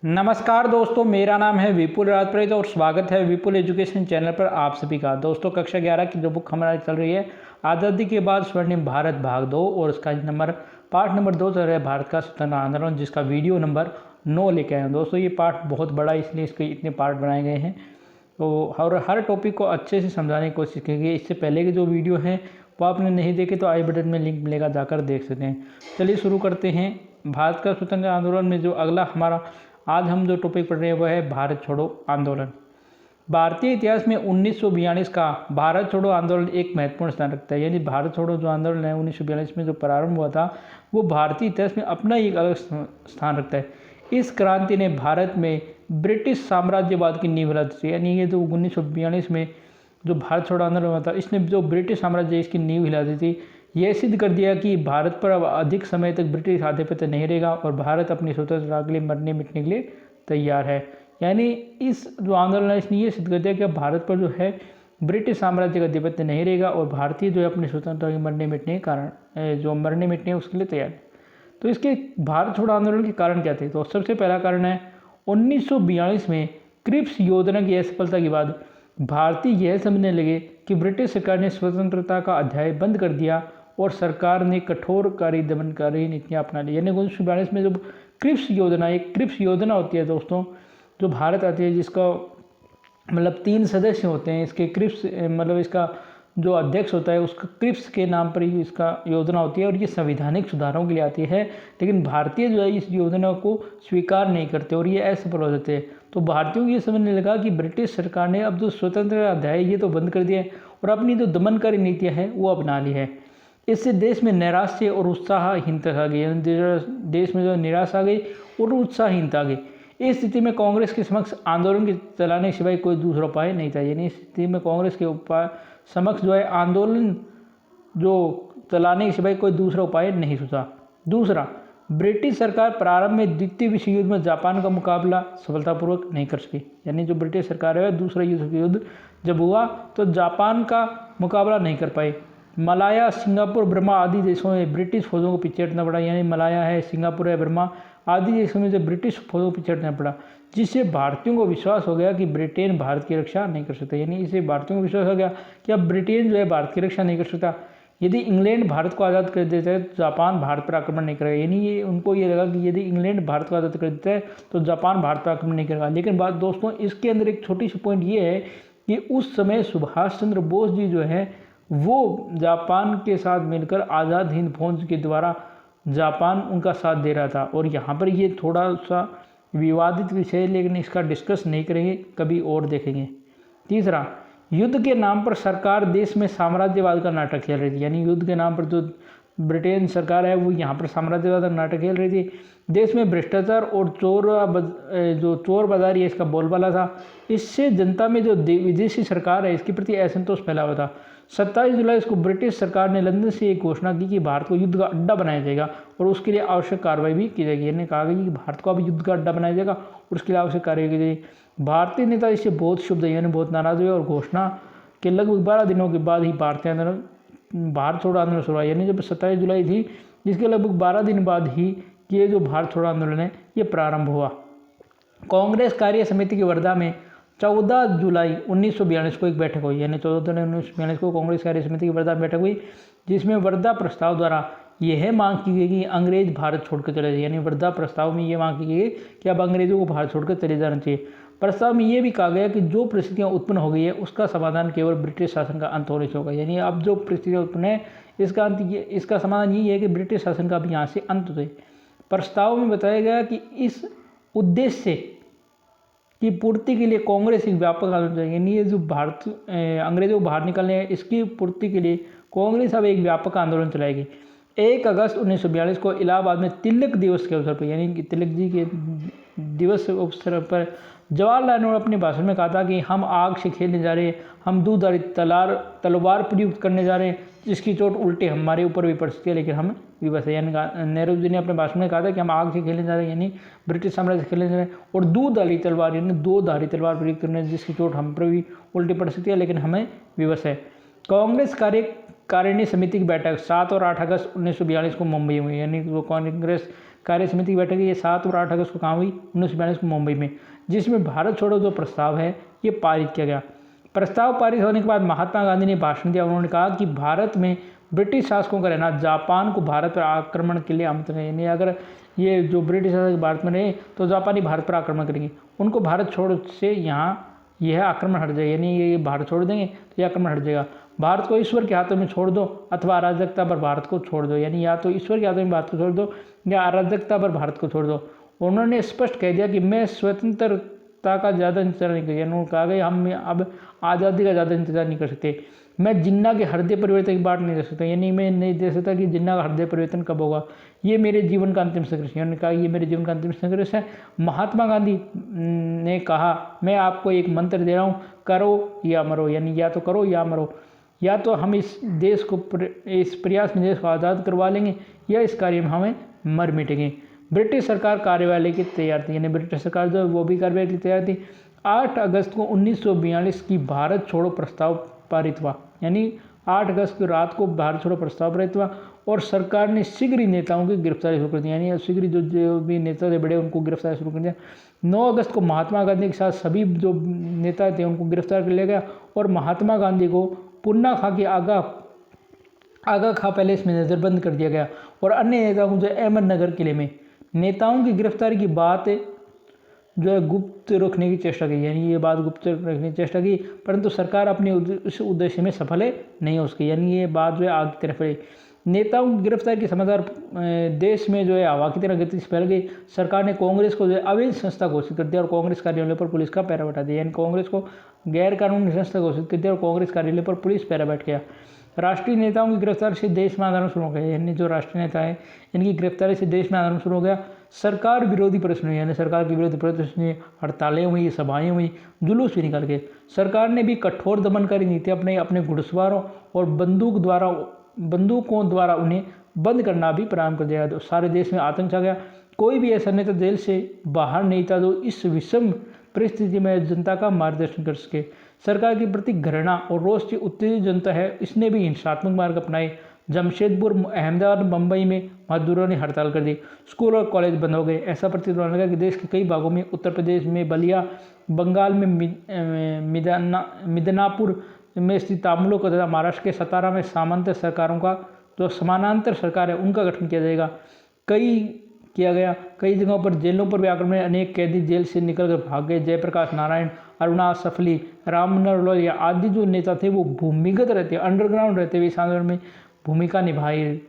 नमस्कार दोस्तों, मेरा नाम है विपुल राजपुरोहित और स्वागत है विपुल एजुकेशन चैनल पर आप सभी का। दोस्तों, कक्षा 11 की जो बुक हमारी चल रही है आज़ादी के बाद स्वर्णिम भारत भाग 2 और उसका पार्ट नंबर 2 चल रहा है भारत का स्वतंत्रता आंदोलन, जिसका वीडियो नंबर 9 लेके आए हैं। दोस्तों, ये पार्ट बहुत बड़ा इसलिए इसके इतने पार्ट बनाए गए हैं तो हर टॉपिक को अच्छे से समझाने की कोशिश करेंगे। इससे पहले के जो वीडियो हैं वो आपने नहीं देखे तो आई बटन में लिंक मिलेगा, जाकर देख सकते हैं। चलिए शुरू करते हैं। भारत का स्वतंत्रता आंदोलन में जो अगला हमारा आज हम जो टॉपिक पढ़ रहे हैं वह है भारत छोड़ो आंदोलन। भारतीय इतिहास में 1942 का भारत छोड़ो आंदोलन एक महत्वपूर्ण स्थान रखता है। यानी भारत छोड़ो जो आंदोलन है 1942 में जो प्रारंभ हुआ था वो भारतीय इतिहास में अपना एक अलग स्थान रखता है। इस क्रांति ने भारत में ब्रिटिश साम्राज्यवाद की नींव रखी थी। यानी ये जो 1942 में जो भारत छोड़ो आंदोलन हुआ था इसने जो ब्रिटिश साम्राज्य इसकी नींव हिला दी थी। यह सिद्ध कर दिया कि भारत पर अब अधिक समय तक ब्रिटिश आधिपत्य नहीं रहेगा और भारत अपनी स्वतंत्रता के लिए मरने मिटने के लिए तैयार है। यानी इस जो आंदोलन है इसने ये सिद्ध कर दिया कि अब भारत पर जो है ब्रिटिश साम्राज्य का आधिपत्य नहीं रहेगा और भारतीय जो है अपनी स्वतंत्रता के मरने मिटने के कारण जो मरने मिटने उसके लिए तैयार है। तो इसके भारत छोड़ो आंदोलन के कारण क्या थे? तो सबसे पहला कारण है 1942 में क्रिप्स योजना की असफलता के बाद भारतीय यह समझने लगे कि ब्रिटिश सरकार ने स्वतंत्रता का अध्याय बंद कर दिया और सरकार ने कठोरकारी दमनकारी नीतियाँ अपना ली। यानी 1942 में जब क्रिप्स योजना, एक क्रिप्स योजना होती है दोस्तों, जो भारत आती है, जिसका मतलब 3 सदस्य होते हैं। इसके क्रिप्स मतलब इसका जो अध्यक्ष होता है उसका क्रिप्स के नाम पर ही इसका योजना होती है और ये संवैधानिक सुधारों के लिए आती है। लेकिन भारतीय जो है इस योजना को स्वीकार नहीं करते और ये असफल हो जाते हैं। तो भारतीयों को ये समझने लगा कि ब्रिटिश सरकार ने अब जो स्वतंत्र अध्याय ये तो बंद कर दिया है और अपनी जो दमनकारी नीतियाँ हैं वो अपना ली है। इससे देश में नैराश्य और उत्साहहीनता आ गई। देश में जो निराशा आ गई और उत्साहहीनता आ गई। इस स्थिति में कांग्रेस के समक्ष आंदोलन के चलाने के सिवाय कोई दूसरा उपाय नहीं था। यानी इस स्थिति में कांग्रेस के समक्ष जो है आंदोलन जो चलाने के सिवाय कोई दूसरा उपाय नहीं सोचा। दूसरा, ब्रिटिश सरकार प्रारंभ में द्वितीय विश्व युद्ध में जापान का मुकाबला सफलतापूर्वक नहीं कर सकी। यानी जो ब्रिटिश सरकार है दूसरा युद्ध जब हुआ तो जापान का मुकाबला नहीं कर पाई। मलाया, सिंगापुर, बर्मा आदि देशों में ब्रिटिश फौजों को पीछे हटना पड़ा। यानी मलाया है, सिंगापुर है, बर्मा आदि देशों में जो ब्रिटिश फौजों को पीछे हटना पड़ा, जिससे भारतीयों को विश्वास हो गया कि ब्रिटेन भारत की रक्षा नहीं कर सकता। यानी इससे भारतीयों को विश्वास हो गया कि अब ब्रिटेन जो है भारत की रक्षा नहीं कर सकता। यदि इंग्लैंड भारत को आज़ाद कर देता है तो जापान भारत पर आक्रमण नहीं करेगा। यानी ये उनको ये लगा कि यदि इंग्लैंड भारत को आज़ाद कर देता है तो जापान भारत पर आक्रमण नहीं करेगा। लेकिन बात दोस्तों, इसके अंदर एक छोटी सी पॉइंट ये है कि उस समय सुभाष चंद्र बोस जी जो है वो जापान के साथ मिलकर आज़ाद हिंद फौज के द्वारा जापान उनका साथ दे रहा था। और यहाँ पर ये थोड़ा सा विवादित विषय है, लेकिन इसका डिस्कस नहीं करेंगे, कभी और देखेंगे। तीसरा, युद्ध के नाम पर सरकार देश में साम्राज्यवाद का नाटक खेल रही थी। यानी युद्ध के नाम पर जो ब्रिटेन सरकार है वो यहाँ पर साम्राज्यवाद का नाटक खेल रही थी। देश में भ्रष्टाचार और चोर बाजारी है इसका बोलबाला था। इससे जनता में जो विदेशी सरकार है इसके प्रति असंतोष फैला हुआ था। 27 जुलाई को ब्रिटिश सरकार ने लंदन से एक घोषणा की कि भारत को युद्ध का अड्डा बनाया जाएगा और उसके लिए आवश्यक कार्रवाई भी की जाएगी। यानी कहा गया कि भारत को अब युद्ध का अड्डा बनाया जाएगा और उसके लिए आवश्यक कार्रवाई की जाएगी। भारतीय नेता इससे बहुत क्षुब्ध यानी बहुत नाराज हुए और घोषणा के लगभग 12 दिनों के बाद ही भारत छोड़ो आंदोलन शुरू हुआ। यानी जब 27 जुलाई थी, जिसके लगभग 12 दिन बाद ही ये जो भारत छोड़ो आंदोलन है ये प्रारंभ हुआ। कांग्रेस कार्य समिति की वर्धा में 14 जुलाई 1942 को एक बैठक हुई। यानी 14 जुलाई 1942 को कांग्रेस कार्य समिति की वर्धा में बैठक हुई, जिसमें वर्धा प्रस्ताव द्वारा यह मांग की गई कि अंग्रेज भारत छोड़कर चले जाए। यानी वर्धा प्रस्ताव में ये मांग की गई कि अब अंग्रेजों को भारत छोड़कर चले जाना चाहिए। प्रस्ताव में ये भी कहा गया कि जो परिस्थितियाँ उत्पन्न हो गई है उसका समाधान केवल ब्रिटिश शासन का अंत होने से होगा। यानी अब जो परिस्थितियाँ उत्पन्न है इसका समाधान यही है कि ब्रिटिश शासन का अब यहाँ से अंत हो जाए। प्रस्ताव में बताया गया कि इस उद्देश्य की पूर्ति के लिए कांग्रेस एक व्यापक आंदोलन चलाएगी। यानी ये जो अंग्रेजों को बाहर निकालने है इसकी पूर्ति के लिए कांग्रेस अब एक व्यापक आंदोलन चलाएगी। 1 अगस्त 1942 को इलाहाबाद में तिलक दिवस के अवसर पर, यानी कि तिलक जी के दिवस के अवसर पर जवाहरलाल नेहरू अपने भाषण में कहा था कि हम आग से खेलने जा रहे हैं, हम दूधारी तलवार प्रयुक्त करने जा रहे हैं, जिसकी चोट उल्टे हमारे ऊपर भी पड़ सकती है, लेकिन हम विवश है। यानी नेहरू जी ने अपने भाषण में कहा था कि हम आग से खेलने जा रहे हैं, यानी ब्रिटिश साम्राज्य से खेलने जा रहे हैं, और दूधारी तलवार यानी 2 धारी तलवार प्रयुक्त करने जिसकी चोट हम पर भी उल्टी पड़ सकती है, लेकिन हमें विवश है। कांग्रेस कार्यकारिणी समिति की बैठक 7 और 8 अगस्त 1942 को मुंबई हुई। यानी वो कांग्रेस कार्य समिति की बैठक ये 7 और 8 अगस्त को कहाँ हुई? 1942 को मुंबई में, जिसमें भारत छोड़ो जो प्रस्ताव है ये पारित किया गया। प्रस्ताव पारित होने के बाद महात्मा गांधी ने भाषण दिया। उन्होंने कहा कि भारत में ब्रिटिश शासकों का रहना जापान को भारत पर आक्रमण के लिए आमंत्रण है, यानी अगर ये जो ब्रिटिश शासक भारत में रहे तो जापानी भारत पर आक्रमण करेंगे, उनको भारत छोड़ से यहाँ यह आक्रमण हट जाएगा, यानी ये भारत छोड़ देंगे तो ये आक्रमण हट जाएगा। भारत को ईश्वर के हाथों में छोड़ दो अथवा अराजकता पर भारत को छोड़ दो, यानी या तो ईश्वर के हाथों में भारत को छोड़ दो या अराजकता पर भारत को छोड़ दो। उन्होंने स्पष्ट कह दिया कि मैं स्वतंत्रता का ज़्यादा इंतजार नहीं कर, यानी उन्होंने कहा कि हम अब आज़ादी का ज़्यादा इंतजार नहीं कर सकते। मैं जिन्ना के हृदय परिवर्तन की बात नहीं दे सकता, यानी मैं नहीं दे सकता कि जिन्ना का हृदय परिवर्तन कब होगा, ये मेरे जीवन का अंतिम संघर्ष है। उन्होंने कहा ये मेरे जीवन का अंतिम संघर्ष है। महात्मा गांधी ने कहा मैं आपको एक मंत्र दे रहा हूँ, करो या मरो, यानी या तो करो या मरो, या तो हम इस देश को इस प्रयास में देश को आज़ाद करवा लेंगे या इस कार्य में हमें मर मिटेंगे। ब्रिटिश सरकार कार्यवाही की तैयार थी, यानी ब्रिटिश सरकार जो वो भी कार्यवाही की तैयार थी। 8 अगस्त को 1942 की भारत छोड़ो प्रस्ताव पारित हुआ, यानी 8 अगस्त की रात को भारत छोड़ो प्रस्ताव पारित हुआ और सरकार ने शीघ्र ही नेताओं की गिरफ्तारी शुरू कर दी, यानी शीघ्र जो भी नेता थे बड़े उनको गिरफ्तारी शुरू कर दिया। 9 अगस्त को महात्मा गांधी के साथ सभी जो नेता थे उनको गिरफ्तार कर लिया गया और महात्मा गांधी को पुन्ना खा के आगा खा पैलेस में नज़रबंद कर दिया गया और अन्य नेताओं को जो अहमदनगर किले में। नेताओं की गिरफ्तारी की बात जो है गुप्त रखने की चेष्टा की, यानी ये बात गुप्त रखने की चेष्टा की, परंतु सरकार अपने उस उद्देश्य में सफल नहीं हो सकी, यानी ये बात जो है आग की तरफ रही। नेताओं की गिरफ्तारी के समाचार देश में जो है हवा की तरह गति से फैल गई। सरकार ने कांग्रेस को जो है अवैध संस्था घोषित कर दिया और कांग्रेस कार्यालय पर पुलिस का पहरा बैठा दिया, यानी कांग्रेस को गैर कानूनी संस्था घोषित कर दिया और कांग्रेस कार्यालय पर पुलिस पहरा बैठ गया। राष्ट्रीय नेताओं की गिरफ्तारी से देश में आंदोलन शुरू हो गया, यानी जो राष्ट्रीय नेता है इनकी गिरफ्तारी से देश में आंदोलन शुरू हो गया। सरकार विरोधी प्रदर्शन हुई, यानी सरकार के विरोधी प्रदर्शन हुई, हड़तालें हुई, सभाएं हुई, जुलूस भी निकल गए। सरकार ने भी कठोर दमनकारी नीति अपने घुड़सवारों और बंदूकों द्वारा उन्हें बंद करना भी प्रारंभ कर दिया। तो सारे देश में आतंक छा गया। कोई भी ऐसा नेता जेल से बाहर नहीं था जो इस विषम परिस्थिति में जनता का मार्गदर्शन कर सके। सरकार के प्रति घृणा और रोष की उत्तेजित जनता है, इसने भी हिंसात्मक मार्ग अपनाए। जमशेदपुर, अहमदाबाद, मुंबई में मजदूरों ने हड़ताल कर दी, स्कूल और कॉलेज बंद हो गए। ऐसा प्रतीत होने लगा कि देश के कई भागों में, उत्तर प्रदेश में बलिया, बंगाल में मिदनापुर में स्थित तामुलों को तथा महाराष्ट्र के सतारा में सामंत सरकारों का जो समानांतर सरकार है उनका गठन किया जाएगा। कई जगहों पर जेलों पर भी आक्रमण, अनेक कैदी जेल से निकलकर भाग गए। जयप्रकाश नारायण, अरुणा सफली, राममनोहर लोहिया आदि जो नेता थे वो भूमिगत रहते, अंडरग्राउंड रहते हुए इस आंदोलन में भूमिका निभाई।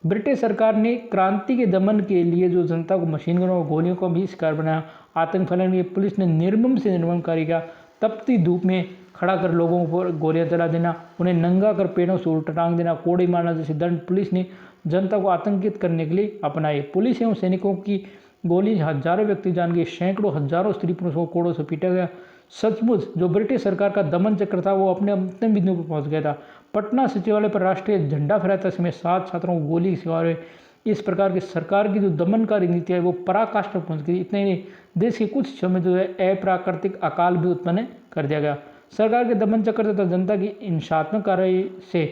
ब्रिटिश सरकार ने क्रांति के दमन के लिए जो जनता को मशीन गनों और गोलियों का भी शिकार बनाया। आतंक फैलाने के लिए पुलिस ने निर्मम से निर्मम कार्य किया। तपती धूप में खड़ा कर लोगों पर गोलियां चला देना, उन्हें नंगा कर पेड़ों से उल्टा टांग देना, कोड़े मारना जैसे दंड पुलिस ने जनता को आतंकित करने के लिए अपनाए। पुलिस एवं सैनिकों की गोली हजारों व्यक्ति जान गए, सैकड़ों हजारों स्त्री पुरुषों को कोड़ों से पीटा गया। सचमुच जो ब्रिटिश सरकार का दमन चक्र था वो अपने अंतिम बिंदु पर पहुंच गया था। पटना सचिवालय पर राष्ट्रीय झंडा फहराते समय 7 छात्रों को गोली के शिकार हुए। इस प्रकार की सरकार की जो दमनकारी नीति है वो पराकाष्ठा पहुंच गई। इतने ही देश के कुछ हिस्सों में जो है अप्राकृतिक अकाल भी उत्पन्न कर दिया गया। सरकार के दमन चक्र तथा जनता की हिंसात्मक कार्य से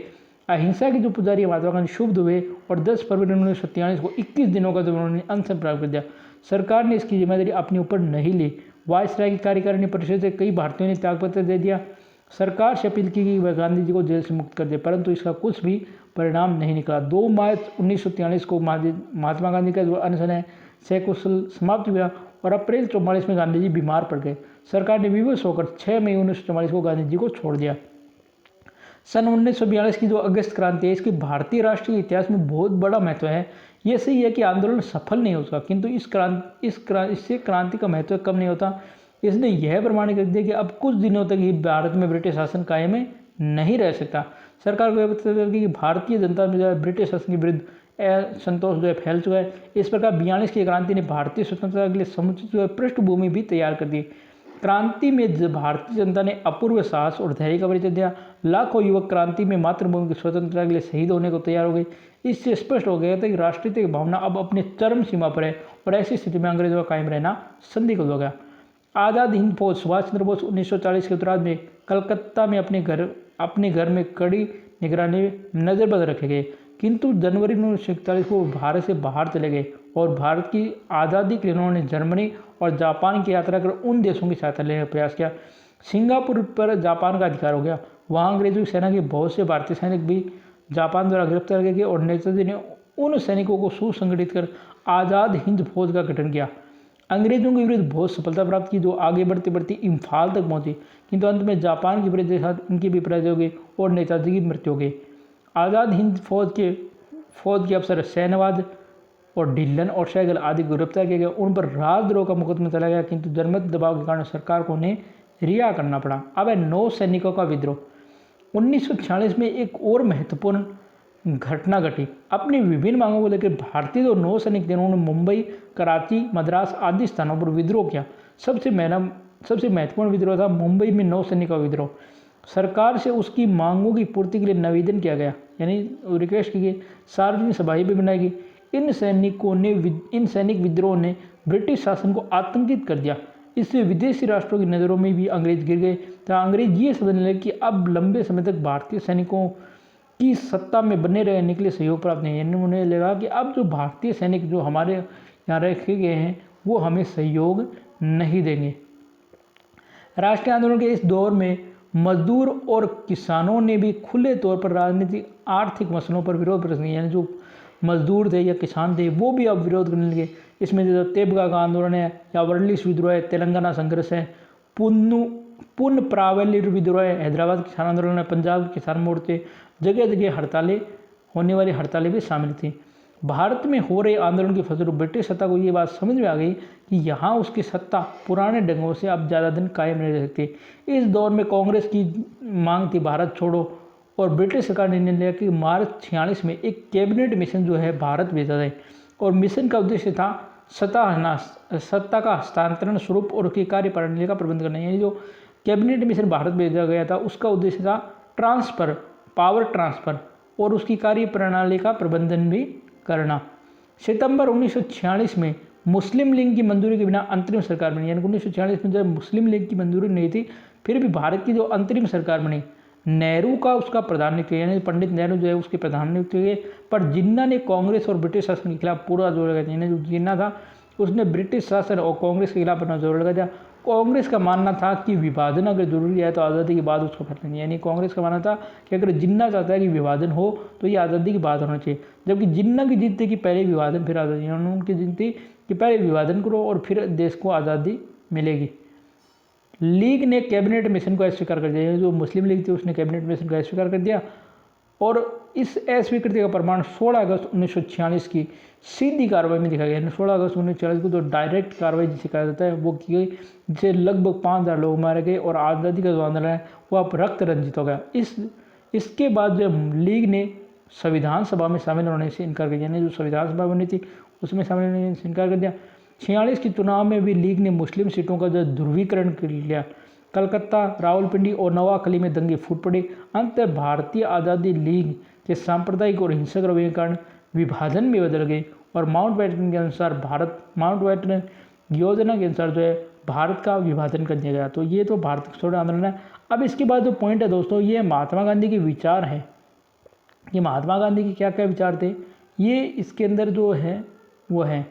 अहिंसा के जो पुजारी महात्मा गांधी क्षुब्ध हुए और 10 फरवरी 1947 को 21 दिनों का जब उन्होंने अनशन प्राप्त कर दिया। सरकार ने इसकी जिम्मेदारी अपने ऊपर नहीं ली। वायसराय की कार्यकारिणी परिषद से कई भारतीयों ने त्यागपत्र दे दिया। सरकार से अपील की कि वह गांधी जी को जेल से मुक्त कर दे, परंतु इसका कुछ भी परिणाम नहीं निकला। 2 मार्च 1943 को महात्मा गांधी का जो अनशन है सकुशल समाप्त हुआ और अप्रैल 44 में गांधी जी बीमार पड़ गए। सरकार ने विवश होकर 6 मई 1944 को गांधी जी को छोड़ दिया। सन 1942 की जो अगस्त क्रांति है इसकी भारतीय राष्ट्रीय इतिहास में बहुत बड़ा महत्व है। ये सही है कि आंदोलन सफल नहीं हो सका, किंतु इससे क्रांति का महत्व कम नहीं होता। इसने यह प्रमाणित कर दिया कि अब कुछ दिनों तक ही भारत में ब्रिटिश शासन कायम नहीं रह सकता। सरकार को यह पता चल गया कि भारतीय जनता में जो है ब्रिटिश शासन के विरुद्ध असंतोष जो है फैल चुका है। इस प्रकार 42 की क्रांति ने भारतीय स्वतंत्रता के लिए समुचित जो है पृष्ठभूमि भी तैयार कर दी। क्रांति में भारतीय जनता ने अपूर्व साहस और धैर्य का परिचय दिया। लाखों युवक क्रांति में मातृभूमि की स्वतंत्रता के लिए शहीद होने को तैयार हो गए। इससे स्पष्ट हो गया था कि राष्ट्रीय भावना अब अपने चरम सीमा पर है और ऐसी स्थिति में अंग्रेजों का कायम रहना संदिग्ध हो गया। आज़ाद हिंद फौज सुभाष चंद्र बोस 1940 के उत्तरार्ध में कलकत्ता में अपने घर में कड़ी निगरानी में नज़रबंद रखे गए, किंतु जनवरी 1941 को भारत से बाहर चले गए और भारत की आज़ादी के लिए उन्होंने जर्मनी और जापान की यात्रा कर उन देशों की सहायता लेने का प्रयास किया। सिंगापुर पर जापान का अधिकार हो गया। वहाँ अंग्रेजों की सेना के बहुत से भारतीय सैनिक भी जापान द्वारा गिरफ्तार किए गए और नेताजी ने उन सैनिकों को सुसंगठित कर आज़ाद हिंद फौज का गठन किया। अंग्रेजों के विरुद्ध बहुत सफलता प्राप्त की, जो आगे बढ़ते बढ़ते इम्फाल तक पहुंची, किंतु अंत में जापान की पराजय के साथ इनकी भी पराजय हो गई और नेताजी की मृत्यु हो गई। आज़ाद हिंद फौज के अफसर सैनवाज और ढिल्लन और सहगल आदि को गिरफ्तार किया गया। उन पर राजद्रोह का मुकदमा चला गया, किंतु जनमत दबाव के कारण सरकार को उन्हें रिहा करना पड़ा। अब है नौ सैनिकों का विद्रोह। 1946 में एक और महत्वपूर्ण घटना घटी। अपनी विभिन्न मांगों को लेकर भारतीय जो नौ सैनिक थे उन्होंने मुंबई, कराची, मद्रास आदि स्थानों पर विद्रोह किया। सबसे महत्वपूर्ण विद्रोह था मुंबई में नौ सैनिक का विद्रोह। सरकार से उसकी मांगों की पूर्ति के लिए निवेदन किया गया, यानी रिक्वेस्ट की गई, सार्वजनिक सभाएं भी बनाई गई। इन सैनिक विद्रोह ने ब्रिटिश शासन को आतंकित कर दिया। इससे विदेशी राष्ट्रों की नज़रों में भी अंग्रेज गिर गए। तो अंग्रेज ये समझने लगे कि अब लंबे समय तक भारतीय सैनिकों की सत्ता में बने रहने के लिए सहयोग प्राप्त नहीं है। उन्हें लगा कि अब जो भारतीय सैनिक जो हमारे यहाँ रखे गए हैं वो हमें सहयोग नहीं देंगे। राष्ट्रीय आंदोलन के इस दौर में मजदूर और किसानों ने भी खुले तौर पर राजनीतिक आर्थिक मसलों पर विरोध प्रदर्शन किया, यानी जो मजदूर थे या किसान थे वो भी अब विरोध करने लगे। इसमें जो तेबगा का आंदोलन है या वर्लिस विद्रोह है, तेलंगाना संघर्ष है, पुन प्रावली विद्रोह है, हैदराबाद किसान आंदोलन है, पंजाब किसान मोर्चे, जगह जगह हड़तालें, होने वाली हड़तालें भी शामिल थी। भारत में हो रहे आंदोलन की फलस्वरूप ब्रिटिश सत्ता को ये बात समझ में आ गई कि यहाँ उसकी सत्ता पुराने ढंगों से अब ज़्यादा दिन कायम नहीं रह सकती। इस दौर में कांग्रेस की मांग थी भारत छोड़ो, और ब्रिटिश सरकार ने निर्णय लिया कि मार्च 46 में एक कैबिनेट मिशन जो है भारत भेजा जाए, और मिशन का उद्देश्य था सत्ता का हस्तांतरण स्वरूप और उसकी कार्य प्रणाली का प्रबंध करना। यानी जो कैबिनेट मिशन भारत भेजा गया था उसका उद्देश्य था पावर ट्रांसफ़र और उसकी कार्य प्रणाली का प्रबंधन भी करना। सितंबर 1946 में मुस्लिम लीग की मंजूरी के बिना अंतरिम सरकार बनी, यानी 1946 में जब मुस्लिम लीग की मंजूरी नहीं थी फिर भी भारत की जो अंतरिम सरकार बनी, नेहरू का उसका प्रधानमंत्री यानी पंडित नेहरू जो है उसके प्रधानमंत्री हुए, पर जिन्ना ने कांग्रेस और ब्रिटिश शासन के खिलाफ पूरा जोर लगाया। यानी जो जिन्ना था उसने ब्रिटिश शासन और कांग्रेस के खिलाफ अपना जोर लगाया। कांग्रेस का मानना था कि विभाजन अगर जरूरी है तो आज़ादी के बाद उसको फैसला नहीं, यानी कांग्रेस का मानना था कि अगर जिन्ना चाहता है कि विभाजन हो तो ये आज़ादी के बाद होना चाहिए, जबकि जिन्ना की जिद थी कि पहले विभाजन फिर आज़ादी। उनकी जिद थी कि पहले विभाजन करो और फिर देश को आज़ादी मिलेगी। लीग ने कैबिनेट मिशन को अस्वीकार कर दिया, जो मुस्लिम लीग थी उसने कैबिनेट मिशन को अस्वीकार कर दिया, और इस अस्वीकृति का प्रमाण 16 अगस्त 1946 की सीधी कार्रवाई में दिखा गया। 16 अगस्त 1946 को जो डायरेक्ट कार्रवाई जिसे कहा जाता है वो की गई, जिससे लगभग 5000 लोग मारे गए और आज़ादी का जो आंदोलन है वो अब रक्त रंजित हो गया। इसके बाद जो लीग ने संविधान सभा में शामिल होने से इनकार कर दिया, यानी जो संविधान सभा बनी थी उसमें शामिल होने से इनकार कर दिया। 46 के चुनाव में भी लीग ने मुस्लिम सीटों का जो ध्रुवीकरण कर लिया। कलकत्ता, रावलपिंडी और नवाखली में दंगे फूट पड़े। अंत भारतीय आज़ादी लीग के सांप्रदायिक और हिंसक रवैये के कारण विभाजन में बदल गए और माउंटबेटन योजना के अनुसार जो है भारत का विभाजन कर दिया गया। तो ये तो भारत छोड़ो आंदोलन है। अब इसके बाद जो पॉइंट है दोस्तों, ये महात्मा गांधी के विचार हैं कि महात्मा गांधी के क्या क्या विचार थे, ये इसके अंदर जो है वो है।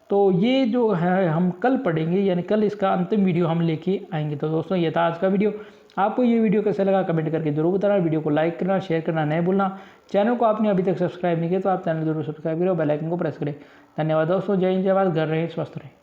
तो ये जो है हम कल पढ़ेंगे, यानी कल इसका अंतिम वीडियो हम लेके आएंगे। तो दोस्तों ये था आज का वीडियो। आपको ये वीडियो कैसा लगा कमेंट करके जरूर बताना। वीडियो को लाइक करना, शेयर करना नहीं भूलना। चैनल को आपने अभी तक सब्सक्राइब नहीं किया तो आप चैनल जरूर सब्सक्राइब करें और बेल आइकन को प्रेस करें। धन्यवाद दोस्तों। जय हिंद, जय भारत। घर रहें, स्वस्थ रहें।